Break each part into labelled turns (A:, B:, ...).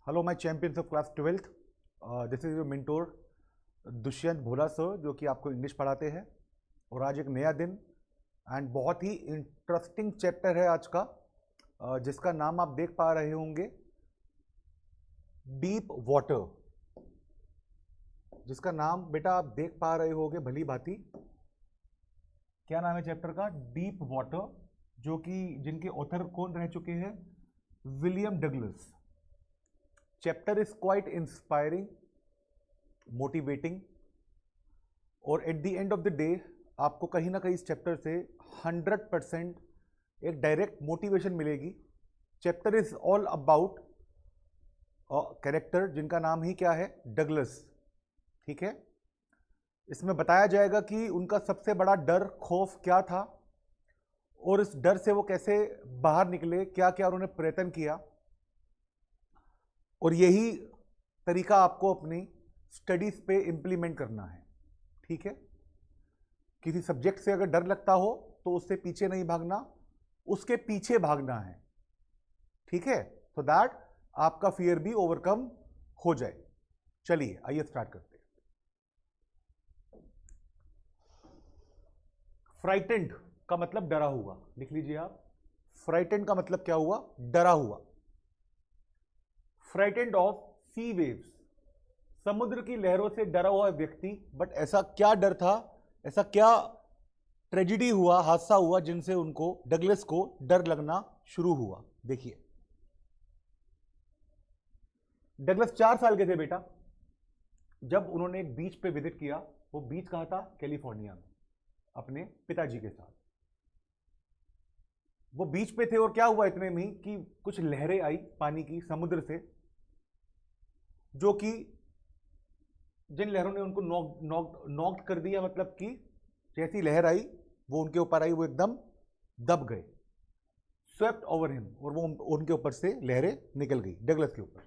A: Hello my champions of class 12th। This is your mentor Dushyant Bhola sir, जो कि आपको English पढ़ाते हैं। और आज एक नया दिन एंड बहुत ही इंटरेस्टिंग चैप्टर है आज का, जिसका नाम आप देख पा रहे होंगे, डीप वाटर। जिसका नाम बेटा आप देख पा रहे होंगे भली भांति। क्या नाम है चैप्टर का? डीप वाटर, जो कि जिनके ऑथर कौन रह चुके हैं? William Douglas. Chapter is quite inspiring, motivating, और at the end of the day आपको कहीं ना कहीं इस चैप्टर से 100% एक डायरेक्ट मोटिवेशन मिलेगी। Chapter is all about character जिनका नाम ही क्या है? डगलस। ठीक है, इसमें बताया जाएगा कि उनका सबसे बड़ा डर, खौफ क्या था, और इस डर से वो कैसे बाहर निकले, क्या क्या उन्होंने प्रयत्न किया। और यही तरीका आपको अपनी स्टडीज पे इंप्लीमेंट करना है। ठीक है, किसी सब्जेक्ट से अगर डर लगता हो तो उससे पीछे नहीं भागना, उसके पीछे भागना है। ठीक है, सो दैट आपका फियर भी ओवरकम हो जाए। चलिए आइए स्टार्ट करते हैं। फ्राइटेंड का मतलब डरा हुआ, लिख लीजिए आप। फ्राइटेंड का मतलब क्या हुआ? डरा हुआ। फ्राइटेंड ऑफ सी वेव्स, समुद्र की लहरों से डरा हुआ व्यक्ति। बट ऐसा क्या डर था, ऐसा क्या ट्रेजिडी हुआ, हादसा हुआ, जिनसे उनको, डगलस को, डर लगना शुरू हुआ? देखिए, डगलस 4 साल के थे बेटा जब उन्होंने एक बीच पे विजिट किया। वो बीच कहाँ था? कैलिफोर्निया में, अपने पिताजी के साथ। वो बीच पे थे और क्या हुआ इतने में ही कि कुछ लहरें आई पानी की, समुद्र से, जो कि जिन लहरों ने उनको नॉक्ड कर दिया। मतलब कि जैसी लहर आई, वो उनके ऊपर आई, वो एकदम दब गए, स्वेप्ट ओवर हिम, और वो उनके ऊपर से लहरें निकल गई डगलस के ऊपर।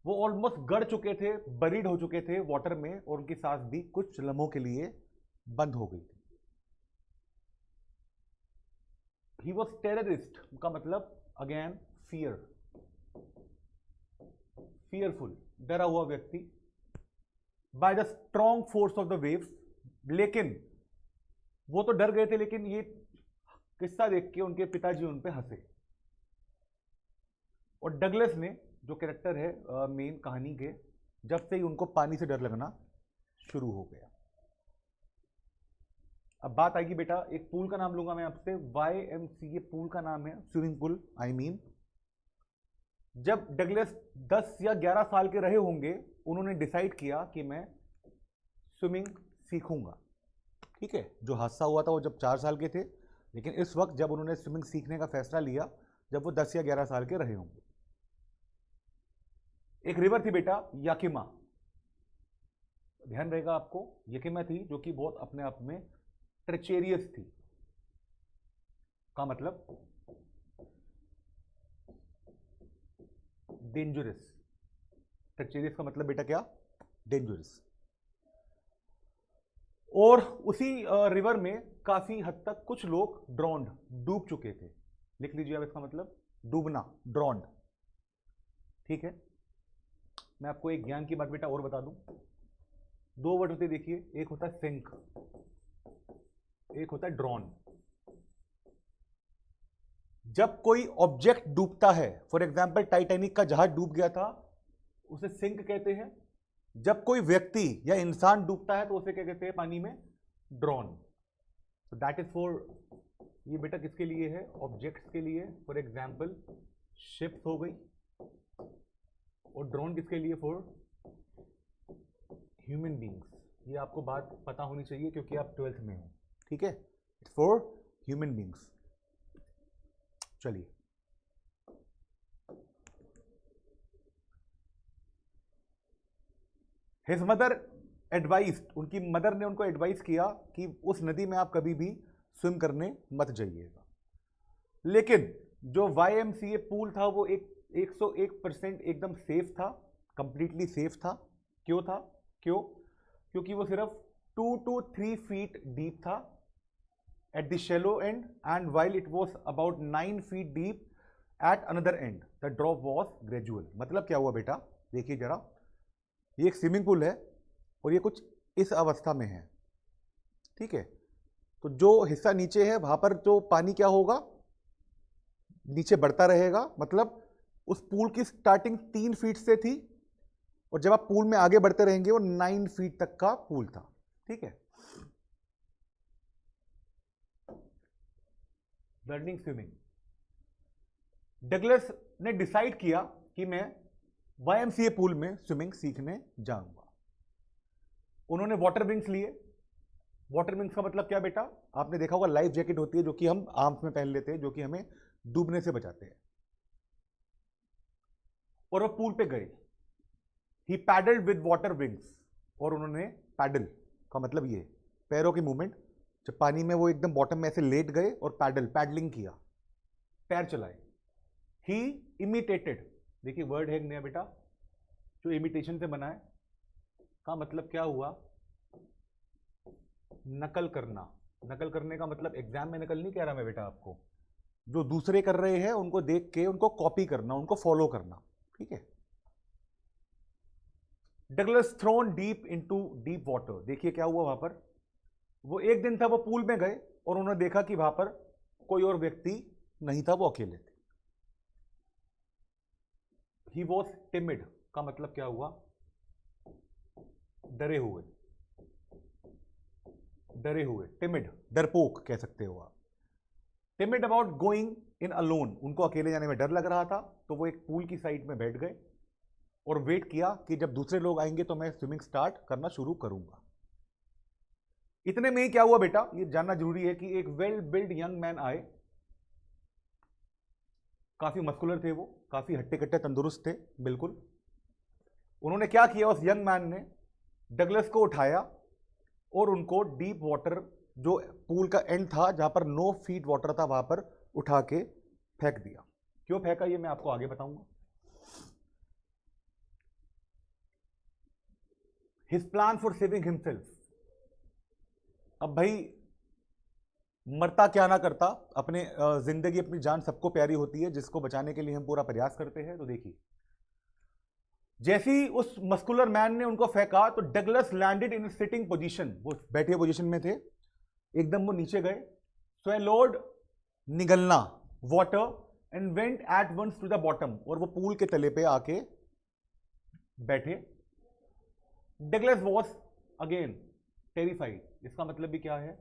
A: वो ऑलमोस्ट गड़ चुके थे, बरीड हो चुके थे वाटर में, और उनकी सांस भी कुछ लम्हों के लिए बंद हो गई थी। ही वॉज टेररिस्ट का मतलब अगेन फियर, फियरफुल, डरा हुआ व्यक्ति, by the strong force of the waves. लेकिन वो तो डर गए थे, लेकिन ये किस्सा देख के उनके पिताजी उन पे हंसे। और डगलस ने, जो कैरेक्टर है मेन कहानी के, जब से ही उनको पानी से डर लगना शुरू हो गया। अब बात आएगी बेटा, एक पूल का नाम लूंगा मैं आपसे, YMCA पूल का नाम है, स्विमिंग पूल आई मीन। जब डगलस 10 या 11 साल के रहे होंगे, उन्होंने डिसाइड किया कि मैं स्विमिंग सीखूंगा। ठीक है, जो हादसा हुआ था वो जब 4 साल के थे, लेकिन इस वक्त जब उन्होंने स्विमिंग सीखने का फैसला लिया, जब वो 10 या 11 साल के रहे होंगे। एक रिवर थी बेटा, याकिमा, ध्यान रहेगा आपको, याकिमा थी, जो कि बहुत अपने आप में ट्रेचेरियस थी। का मतलब डेंजरस। ट्रेचेरियस का मतलब बेटा क्या? डेंजरस। और उसी रिवर में काफी हद तक कुछ लोग ड्रॉन्ड, डूब चुके थे। लिख लीजिए अब इसका मतलब, डूबना, ड्रॉन्ड। ठीक है, मैं आपको एक ज्ञान की बात बेटा और बता दूं। 2 वर्ड होते, देखिए, एक होता है सिंक, एक होता है ड्रॉन। जब कोई ऑब्जेक्ट डूबता है, फॉर एग्जाम्पल टाइटैनिक का जहाज डूब गया था, उसे सिंक कहते हैं। जब कोई व्यक्ति या इंसान डूबता है तो उसे क्या कहते हैं पानी में? ड्रॉन। तो दैट इज फॉर, ये बेटा किसके लिए है? ऑब्जेक्ट्स के लिए। फॉर एग्जाम्पल शिप्स हो गई, और ड्रोन किसके लिए? For human beings. ये आपको बात पता होनी चाहिए क्योंकि आप 12th में हो। ठीक है, इट्स फॉर ह्यूमन बींग्स। चलिए, हिज मदर एडवाइज्ड, उनकी मदर ने उनको एडवाइस किया कि उस नदी में आप कभी भी स्विम करने मत जाइएगा। लेकिन जो YMCA पूल था वो 101% एकदम सेफ था, कंप्लीटली सेफ था। क्यों था? क्योंकि वो सिर्फ 2 to 3 feet डीप था at the shallow end, and while it was about 9 feet deep, at another and the drop was gradual. मतलब क्या हुआ बेटा, देखिए जरा, ये एक स्विमिंग पूल है और ये कुछ इस अवस्था में है, ठीक है। तो जो हिस्सा नीचे है वहां पर जो पानी क्या होगा, नीचे बढ़ता रहेगा। मतलब उस पूल की स्टार्टिंग 3 फीट से थी और जब आप पूल में आगे बढ़ते रहेंगे वो 9 फीट तक का पूल था, ठीक है। लर्निंग स्विमिंग, डगलस ने डिसाइड किया कि मैं YMCA पूल में स्विमिंग सीखने जाऊंगा। उन्होंने वाटर विंग्स लिए। वाटर विंग्स का मतलब क्या बेटा, आपने देखा होगा लाइफ जैकेट होती है जो कि हम आर्म्स में पहन लेते हैं, जो कि हमें डूबने से बचाते हैं। और वो पूल पे गए। ही पैडल्ड विद वाटर विंग्स, और उन्होंने पैडल का मतलब ये पैरों की मूवमेंट, जब पानी में वो एकदम बॉटम में ऐसे लेट गए और पैडलिंग किया, पैर चलाए। ही इमिटेटेड, देखिए वर्ड है नया बेटा जो इमिटेशन से बना है, का मतलब क्या हुआ, नकल करना। नकल करने का मतलब एग्जाम में नकल नहीं कह रहा मैं बेटा आपको, जो दूसरे कर रहे हैं उनको देख के उनको कॉपी करना, उनको फॉलो करना, ठीक है। Douglas thrown deep into deep water, देखिए क्या हुआ वहां पर, वो एक दिन था वो पूल में गए और उन्होंने देखा कि वहां पर कोई और व्यक्ति नहीं था, वो अकेले थे। ही वॉज टिमिड, का मतलब क्या हुआ, डरे हुए, डरे हुए, टिमिड, डरपोक कह सकते हो आप। Timid about going in alone, उनको अकेले जाने में डर लग रहा था, तो वो एक पूल की साइड में बैठ गए और वेट किया कि जब दूसरे लोग आएंगे तो मैं स्विमिंग स्टार्ट करना शुरू करूंगा। इतने में ही क्या हुआ बेटा, ये जानना जरूरी है कि एक वेल बिल्ड यंग मैन आए, काफी मस्कुलर थे वो, काफी हट्टे कट्टे तंदुरुस्त थे बिल्कुल। उन्होंने क्या किया, उस यंग मैन ने डगलस को उठाया और उनको डीप वाटर, जो पूल का एंड था जहां पर 9 फीट वाटर था, वहां पर उठा के फेंक दिया। क्यों फेंका ये मैं आपको आगे बताऊंगा। His plan for saving himself, अब भाई मरता क्या ना करता, अपने जिंदगी अपनी जान सबको प्यारी होती है, जिसको बचाने के लिए हम पूरा प्रयास करते हैं। तो देखिए जैसे ही उस मस्कुलर मैन ने उनको फेंका तो Douglas landed in sitting position, वो बैठे पोजीशन में थे, एकदम वो नीचे गए, स्वैलोड निगलना water and went at once to the bottom, और वो पूल के तले पे आके बैठे। डगलस वॉज अगेन टेरिफाइड, इसका मतलब भी क्या है,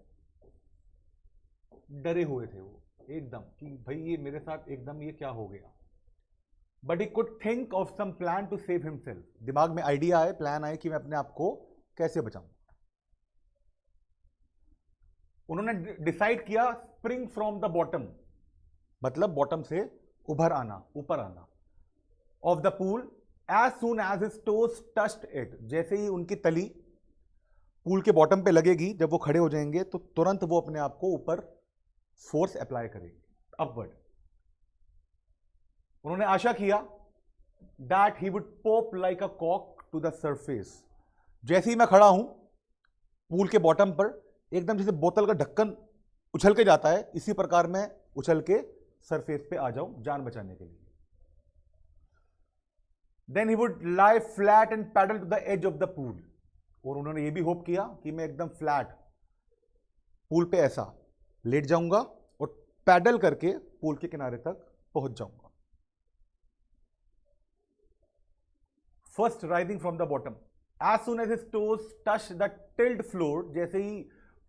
A: डरे हुए थे वो एकदम कि भाई ये मेरे साथ एकदम ये क्या हो गया। But he could think of some plan to save himself, दिमाग में आइडिया आए, प्लान आए कि मैं अपने आप को कैसे बचाऊं। उन्होंने डिसाइड किया स्प्रिंग फ्रॉम द बॉटम, मतलब बॉटम से उभर आना, ऊपर आना, off the pool as soon as his toes touched it, जैसे ही उनकी तली पूल के बॉटम पे लगेगी, जब वो खड़े हो जाएंगे तो तुरंत वो अपने आप को ऊपर फोर्स अप्लाई करेंगे, अपवर्ड। उन्होंने आशा किया that he would pop like a कॉक टू द सरफेस, जैसे ही मैं खड़ा हूं पूल के बॉटम पर, एकदम जैसे बोतल का ढक्कन उछल के जाता है, इसी प्रकार मैं उछल के सरफेस पे आ जाऊं जान बचाने के लिए। Then he would lie flat and paddle to the edge of the pool, और उन्होंने ये भी होप किया कि मैं एकदम फ्लैट पूल पे ऐसा लेट जाऊंगा और पैडल करके पूल के किनारे तक पहुंच जाऊंगा। First rising from the bottom, as soon as his toes touch the tiled floor, जैसे ही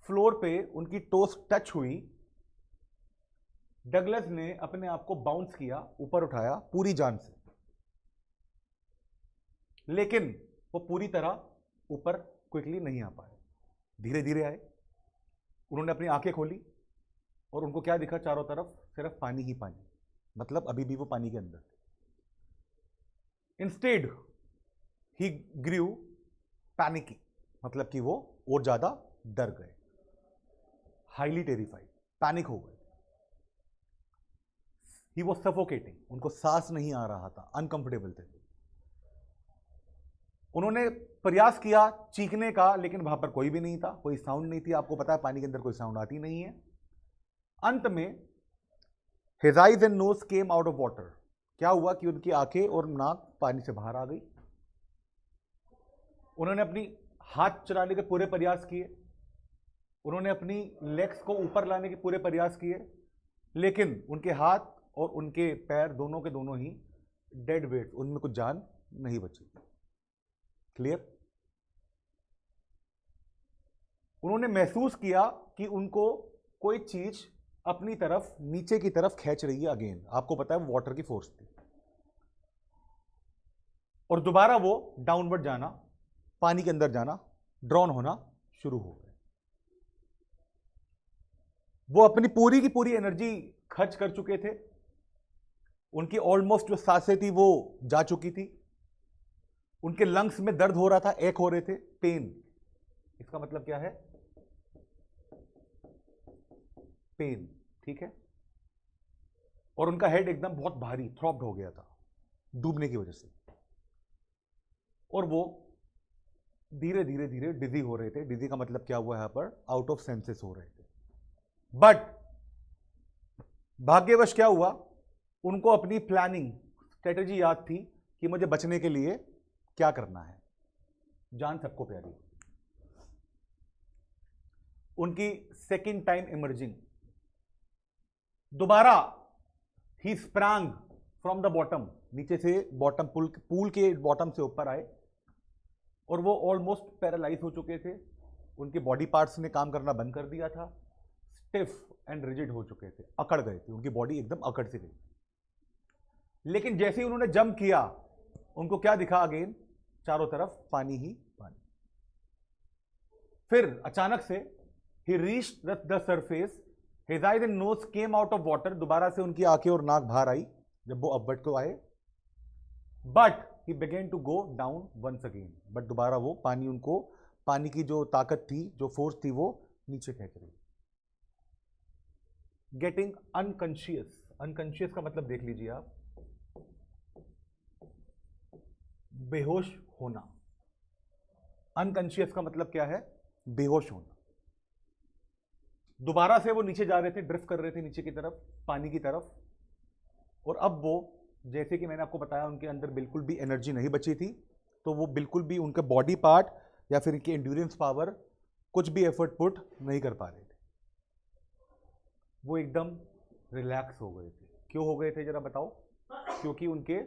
A: फ्लोर पे उनकी टोस टच हुई, डगलस ने अपने आप को बाउंस किया, ऊपर उठाया पूरी जान से, लेकिन वो पूरी तरह ऊपर क्विकली नहीं आ पाए, धीरे धीरे आए। उन्होंने अपनी आंखें खोली और उनको क्या दिखा, चारों तरफ सिर्फ पानी ही पानी, मतलब अभी भी वो पानी के अंदर थे। इंस्टेड ही ग्रीव पैनिकी, मतलब कि वो और ज्यादा डर गए, हाईली टेरिफाइड, पैनिक हो गए। ही वॉज सफोकेटिंग, उनको सांस नहीं आ रहा था, अनकंफर्टेबल थे। उन्होंने प्रयास किया चीखने का, लेकिन वहां पर कोई भी नहीं था, कोई साउंड नहीं थी। आपको पता है पानी के अंदर कोई साउंड आती नहीं है। अंत में his eyes and nose came out of water. क्या हुआ कि उनकी आंखें और नाक पानी से बाहर आ गई। उन्होंने अपनी हाथ चलाने के पूरे प्रयास किए, उन्होंने अपनी लेग्स को ऊपर लाने के पूरे प्रयास किए, लेकिन उनके हाथ और उनके पैर दोनों के दोनों ही डेड वेट, उनमें कुछ जान नहीं बची। क्लियर? उन्होंने महसूस किया कि उनको कोई चीज अपनी तरफ नीचे की तरफ खींच रही है। अगेन आपको पता है वाटर की फोर्स थी, और दोबारा वो डाउनवर्ड जाना, पानी के अंदर जाना, ड्रॉन होना शुरू हो गए। वो अपनी पूरी की पूरी एनर्जी खर्च कर चुके थे, उनकी ऑलमोस्ट जो सांसें थी वो जा चुकी थी, उनके लंग्स में दर्द हो रहा था, एक हो रहे थे, पेन। इसका मतलब क्या है? पेन। ठीक है? और उनका हेड एकदम बहुत भारी थ्रॉप्ड हो गया था डूबने की वजह से, और वो धीरे धीरे धीरे डिजी हो रहे थे। डिजी का मतलब क्या हुआ? यहां पर आउट ऑफ सेंसेस हो रहे थे। बट भाग्यवश क्या हुआ, उनको अपनी प्लानिंग स्ट्रेटेजी याद थी कि मुझे बचने के लिए क्या करना है। जान सबको प्यारी। उनकी सेकेंड टाइम इमर्जिंग, दोबारा ही स्प्रैंग फ्रॉम द बॉटम, नीचे से बॉटम पूल के बॉटम से ऊपर आए, और वो ऑलमोस्ट पैरालाइज हो चुके थे। उनके बॉडी पार्ट्स ने काम करना बंद कर दिया था, स्टिफ एंड रिजिड हो चुके थे, अकड़ गए थे, उनकी बॉडी एकदम अकड़ से गई। लेकिन जैसे ही उन्होंने जंप किया, उनको क्या दिखा? अगेन चारों तरफ पानी ही पानी। फिर अचानक से he reached the surface, his eyes and nose came out of water. दोबारा से उनकी आंखें और नाक बाहर आई जब वो अपवर्ड को आए। But he began to go down once again. But दोबारा वो पानी, उनको पानी की जो ताकत थी, जो फोर्स थी, वो नीचे खींच रही। Getting unconscious. अनकॉन्शियस का मतलब देख लीजिए आप, बेहोश होना। अनकॉन्शियस का मतलब क्या है? बेहोश होना। दोबारा से वो नीचे जा रहे थे, ड्रिफ्ट कर रहे थे नीचे की तरफ, पानी की तरफ, और अब वो, जैसे कि मैंने आपको बताया, उनके अंदर बिल्कुल भी एनर्जी नहीं बची थी, तो वो बिल्कुल भी उनका बॉडी पार्ट या फिर इनकी एंड्योरेंस पावर कुछ भी एफर्ट पुट नहीं कर पा रहे थे। वो एकदम रिलैक्स हो गए थे। क्यों हो गए थे जरा बताओ? क्योंकि उनके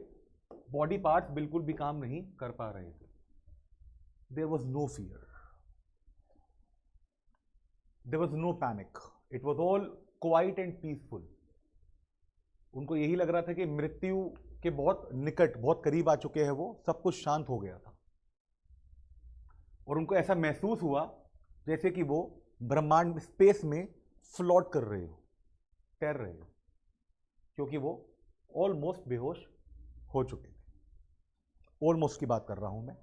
A: बॉडी पार्ट्स बिल्कुल भी काम नहीं कर पा रहे थे। There was no fear, there was no panic, it was all quiet and peaceful. उनको यही लग रहा था कि मृत्यु के बहुत निकट, बहुत करीब आ चुके हैं वो, सब कुछ शांत हो गया था। और उनको ऐसा महसूस हुआ जैसे कि वो ब्रह्मांड, स्पेस में फ्लोट कर रहे हो, तैर रहे हो, क्योंकि वो ऑलमोस्ट बेहोश हो चुके थे। ऑलमोस्ट की बात कर रहा हूं मैं।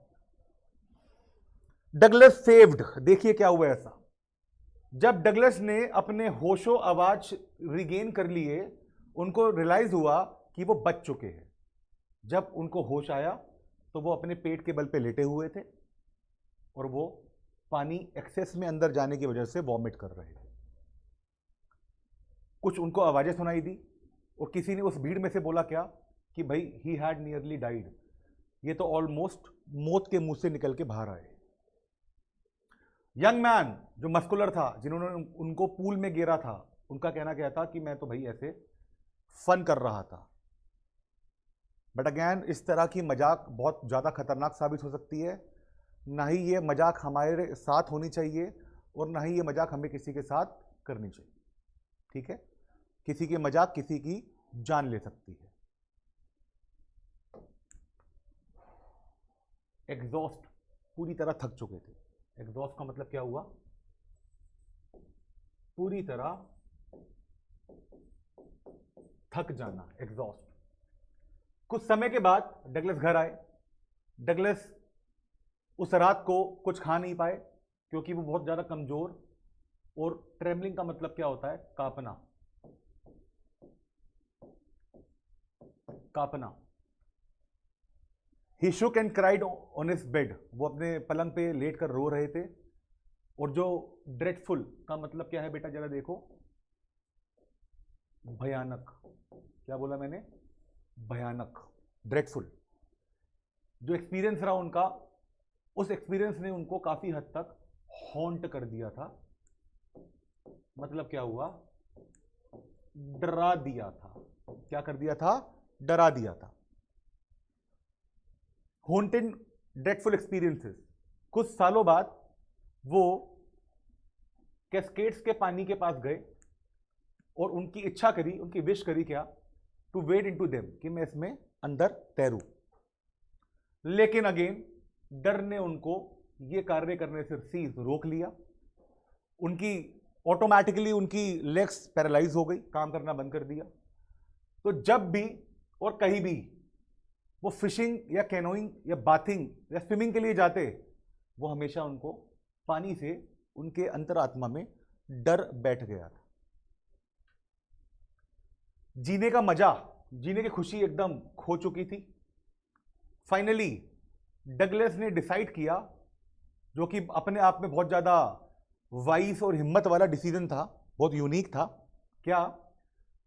A: Douglas saved. देखिए क्या हुआ ऐसा, जब डगलस ने अपने होशो आवाज रिगेन कर लिए, उनको रियलाइज हुआ कि वो बच चुके हैं। जब उनको होश आया तो वो अपने पेट के बल पे लेटे हुए थे, और वो पानी एक्सेस में अंदर जाने की वजह से वॉमिट कर रहे थे। कुछ उनको आवाजें सुनाई दी, और किसी ने उस भीड़ में से बोला क्या कि भाई ही हैड नियरली डाइड, ये तो ऑलमोस्ट मौत के मुंह से निकल के बाहर आए। यंग मैन जो मस्कुलर था, जिन्होंने उनको पूल में गिरा था, उनका कहना क्या था कि मैं तो भाई ऐसे फन कर रहा था। बट अगेन, इस तरह की मजाक बहुत ज़्यादा खतरनाक साबित हो सकती है। ना ही ये मजाक हमारे साथ होनी चाहिए, और ना ही ये मजाक हमें किसी के साथ करनी चाहिए। ठीक है? किसी की मजाक किसी की जान ले सकती है। एग्जॉस्ट, पूरी तरह थक चुके थे। एग्जॉस्ट का मतलब क्या हुआ? पूरी तरह थक जाना, एग्जॉस्ट। कुछ समय के बाद डगलस घर आए। डगलस उस रात को कुछ खा नहीं पाए, क्योंकि वो बहुत ज्यादा कमजोर, और ट्रेमलिंग का मतलब क्या होता है? कांपना, कांपना। He shook and cried on his bed. वो अपने पलंग पे लेट कर रो रहे थे। और जो ड्रेडफुल का मतलब क्या है बेटा, जरा देखो, भयानक, क्या बोला मैंने, भयानक, ड्रेडफुल। जो एक्सपीरियंस रहा उनका, उस एक्सपीरियंस ने उनको काफी हद तक हॉन्ट कर दिया था। मतलब क्या हुआ, डरा दिया था। क्या कर दिया था, डरा दिया था। Haunted dreadful experiences. कुछ सालों बाद वो कैस्केड्स के पानी के पास गए और उनकी इच्छा करी, उनकी विश करी, क्या, टू वेड इनटू देम, कि मैं इसमें अंदर तैरूं। लेकिन अगेन डर ने उनको ये कार्य करने से रोक लिया। उनकी ऑटोमेटिकली उनकी लेग्स पैरालाइज हो गई, काम करना बंद कर दिया। तो जब भी और कहीं भी वो फिशिंग या कैनोइंग या बाथिंग या स्विमिंग के लिए जाते, वो हमेशा उनको पानी से उनके अंतरात्मा में डर बैठ गया था। जीने का मजा, जीने की खुशी एकदम खो चुकी थी। फाइनली डगलस ने डिसाइड किया, जो कि अपने आप में बहुत ज्यादा वाइस और हिम्मत वाला डिसीजन था, बहुत यूनिक था। क्या,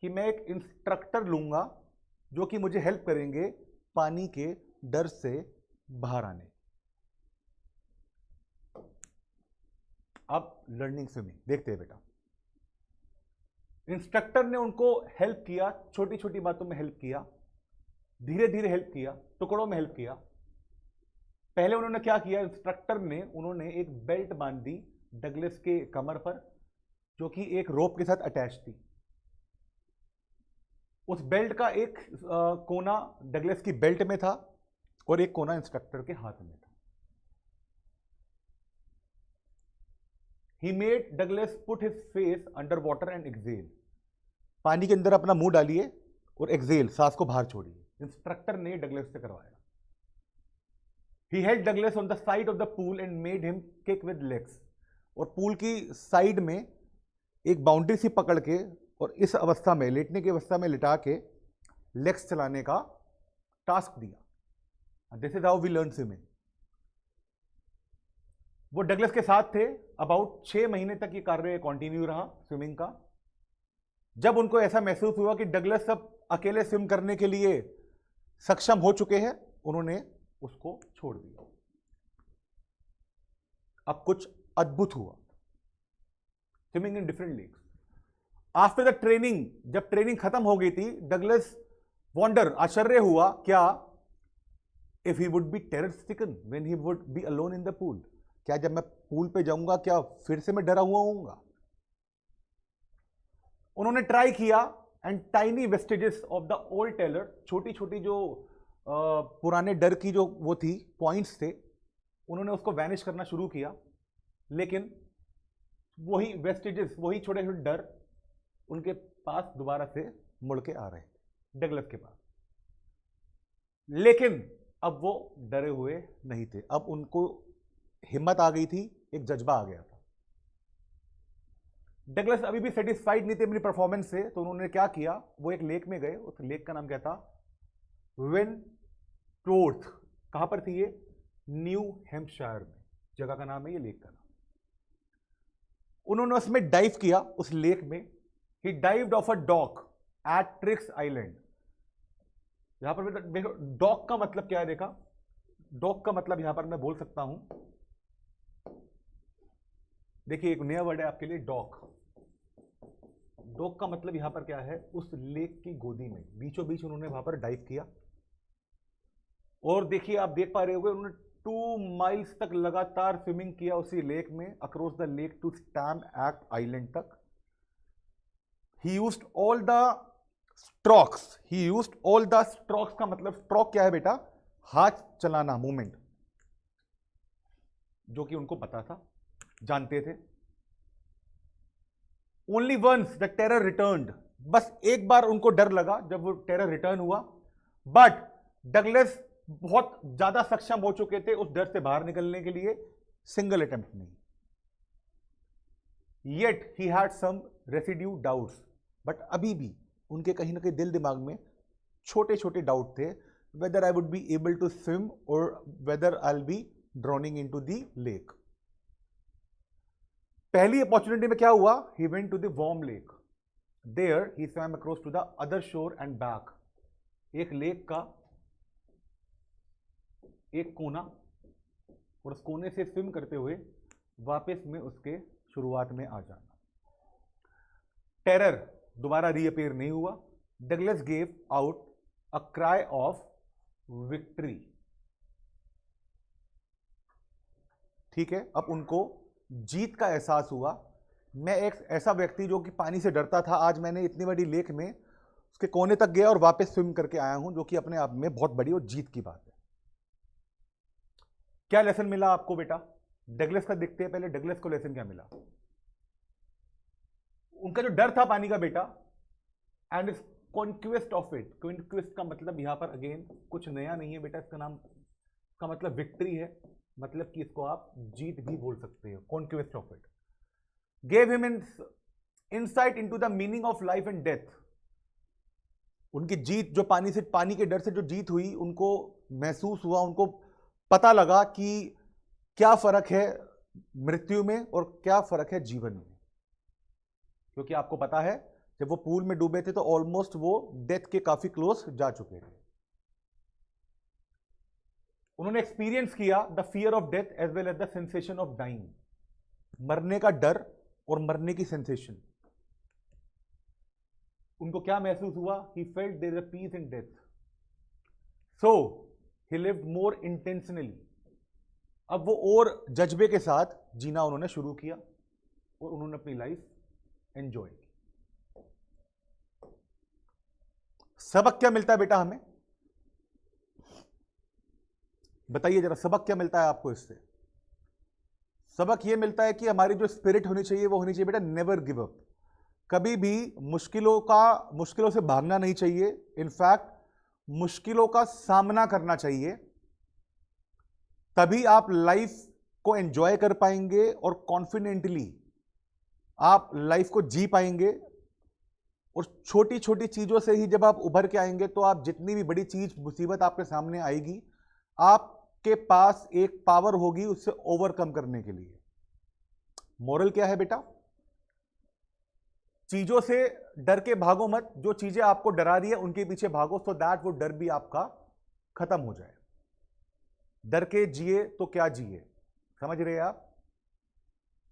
A: कि मैं एक इंस्ट्रक्टर लूंगा जो कि मुझे हेल्प करेंगे पानी के डर से बाहर आने। अब लर्निंग स्विमिंग देखते हैं बेटा। इंस्ट्रक्टर ने उनको हेल्प किया, छोटी छोटी बातों में हेल्प किया, धीरे धीरे हेल्प किया, टुकड़ों में हेल्प किया। पहले उन्होंने क्या किया, इंस्ट्रक्टर ने उन्होंने एक बेल्ट बांध दी डगलस के कमर पर, जो कि एक रोप के साथ अटैच थी। उस बेल्ट का एक कोना डगलस की बेल्ट में था और एक कोना इंस्ट्रक्टर के हाथ में था। He made Douglas put his face under water and exhale. पानी के अंदर अपना मुंह डालिए और एक्सेल, सांस को बाहर छोड़िए। इंस्ट्रक्टर ने डगलस से करवाया। He held Douglas on the side of the pool and made him kick with legs. और पूल की साइड में एक बाउंड्री सी पकड़ के और इस अवस्था में, लेटने की अवस्था में लिटा के लेग्स चलाने का टास्क दिया। This is how we learn swimming. वो डगलस के साथ थे। अबाउट 6 महीने तक ये कार्य कंटिन्यू रहा स्विमिंग का। जब उनको ऐसा महसूस हुआ कि डगलस सब अकेले स्विम करने के लिए सक्षम हो चुके हैं, उन्होंने उसको छोड़ दिया। अब कुछ अद्भुत हुआ swimming in different lakes. After the training, जब ट्रेनिंग खत्म हो गई थी, डगलस वॉन्डर, आश्चर्य हुआ, क्या, if he would be terror stricken when he would be alone in the pool. क्या जब मैं पूल पे जाऊंगा, क्या फिर से मैं डरा हुआ होऊंगा? उन्होंने ट्राई किया and tiny vestiges of the old terror, छोटी छोटी जो पुराने डर की जो वो थी पॉइंट्स थे, उन्होंने उसको वैनिश करना शुरू किया। लेकिन वही वेस्टेजेस, वही छोटे छोटे डर उनके पास दोबारा से मुड़ के आ रहे थे, डगलस के पास। लेकिन अब वो डरे हुए नहीं थे। अब उनको हिम्मत आ गई थी, एक जज्बा आ गया था। डगलस अभी भी सेटिस्फाइड नहीं थे अपनी परफॉर्मेंस से, तो उन्होंने क्या किया, वो एक लेक में गए। उस लेक का नाम क्या था, विन टोर्थ। कहां पर थी ये, न्यू हैम्पशायर में, जगह का नाम है ये, लेक का नाम। उन्होंने उसमें डाइव किया, उस लेक में। He dived off a dock at Triggs Island. यहां पर देखो, डॉक का मतलब क्या है, देखा, डॉक का मतलब यहां पर मैं बोल सकता हूं, देखिए एक नया वर्ड है आपके लिए, डॉक। डॉक का मतलब यहां पर क्या है, उस लेक की गोदी में, बीचों बीच उन्होंने वहां पर डाइव किया। और देखिए, आप देख पा रहे होंगे, उन्होंने 2 माइल्स तक लगातार स्विमिंग किया उसी लेक में, across the lake to Stamp Act Island तक। He used all the strokes. He used all the strokes का मतलब, स्ट्रोक क्या है बेटा, हाथ चलाना, मूवमेंट, जो कि उनको पता था, जानते थे। Only once the terror returned. बस एक बार उनको डर लगा जब वो टेरर रिटर्न हुआ, बट डगलस बहुत ज्यादा सक्षम हो चुके थे उस डर से बाहर निकलने के लिए, सिंगल अटेम्प्ट नहीं। Yet he had some residue doubts, but अभी भी उनके कहीं ना कहीं दिल दिमाग में छोटे छोटे डाउट थे, whether I would be able to swim और whether I will be drowning into the lake. पहली अपॉर्चुनिटी में क्या हुआ, he went to the warm lake. There he swam across to the other shore and back. एक lake का एक कोना और उस कोने से स्विम करते हुए वापस में उसके शुरुआत में आ जाना। टेरर दोबारा रीअपेयर नहीं हुआ। Douglas gave out a cry of victory. ठीक है, अब उनको जीत का एहसास हुआ। मैं एक ऐसा व्यक्ति जो कि पानी से डरता था, आज मैंने इतनी बड़ी लेक में उसके कोने तक गया और वापस स्विम करके आया हूं, जो कि अपने आप में बहुत बड़ी और जीत की बात है। क्या लेसन मिला आपको बेटा? डगलस का देखते हैं पहले, डगलस को लेसन क्या मिला। उनका जो डर था पानी का बेटा, and is conquest of it. Conquest का मतलब यहां पर अगेन कुछ नया नहीं है बेटा, इसका नाम, इसका मतलब विक्ट्री है, मतलब कि इसको आप जीत भी बोल सकते हो। Conquest of it gave him insight into the meaning of life and death. उनकी जीत जो पानी के डर से जो जीत हुई, उनको महसूस हुआ, उनको पता लगा कि क्या फर्क है मृत्यु में और क्या फर्क है जीवन में। क्योंकि आपको पता है जब वो पूल में डूबे थे तो ऑलमोस्ट वो डेथ के काफी क्लोज जा चुके थे। उन्होंने एक्सपीरियंस किया the fear of death as well as the sensation of dying. मरने का डर और मरने की सेंसेशन। उनको क्या महसूस हुआ? He felt there is a peace in death, so he lived more intentionally. अब वो और जज्बे के साथ जीना उन्होंने शुरू किया और उन्होंने अपनी लाइफ एंजॉय की। सबक क्या मिलता है बेटा हमें? बताइए जरा, सबक क्या मिलता है आपको इससे? सबक यह मिलता है कि हमारी जो स्पिरिट होनी चाहिए वो होनी चाहिए बेटा नेवर गिव अप। कभी भी मुश्किलों से भागना नहीं चाहिए। इनफैक्ट मुश्किलों का सामना करना चाहिए, तभी आप लाइफ को एंजॉय कर पाएंगे और कॉन्फिडेंटली आप लाइफ को जी पाएंगे। और छोटी छोटी चीजों से ही जब आप उभर के आएंगे तो आप जितनी भी बड़ी चीज मुसीबत आपके सामने आएगी, आपके पास एक पावर होगी उससे ओवरकम करने के लिए। मोरल क्या है बेटा? चीजों से डर के भागो मत, जो चीजें आपको डरा रही है उनके पीछे भागो, सो दैट वो डर भी आपका खत्म हो जाए। डर के जिए तो क्या जिए, समझ रहे हैं आप?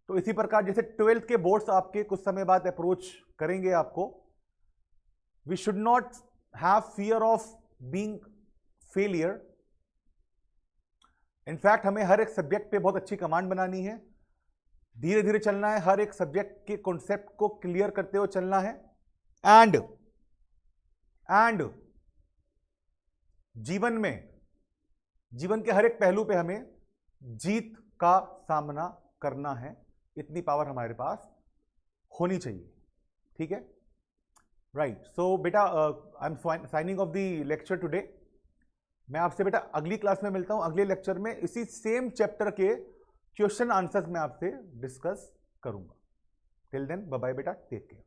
A: तो इसी प्रकार जैसे 12th के बोर्ड्स आपके कुछ समय बाद अप्रोच करेंगे आपको, we should not have fear of being failure. In fact हमें हर एक सब्जेक्ट पे बहुत अच्छी कमांड बनानी है, धीरे धीरे चलना है, हर एक सब्जेक्ट के कॉन्सेप्ट को क्लियर करते हुए चलना है। एंड जीवन के हर एक पहलू पे हमें जीत का सामना करना है। इतनी पावर हमारे पास होनी चाहिए। ठीक है, राइट। सो बेटा I am signing off the lecture today. मैं आपसे बेटा अगली क्लास में मिलता हूं। अगले लेक्चर में इसी सेम चैप्टर के क्वेश्चन आंसर्स मैं आपसे डिस्कस करूंगा। टिल देन बाय बाय बेटा, टेक केयर।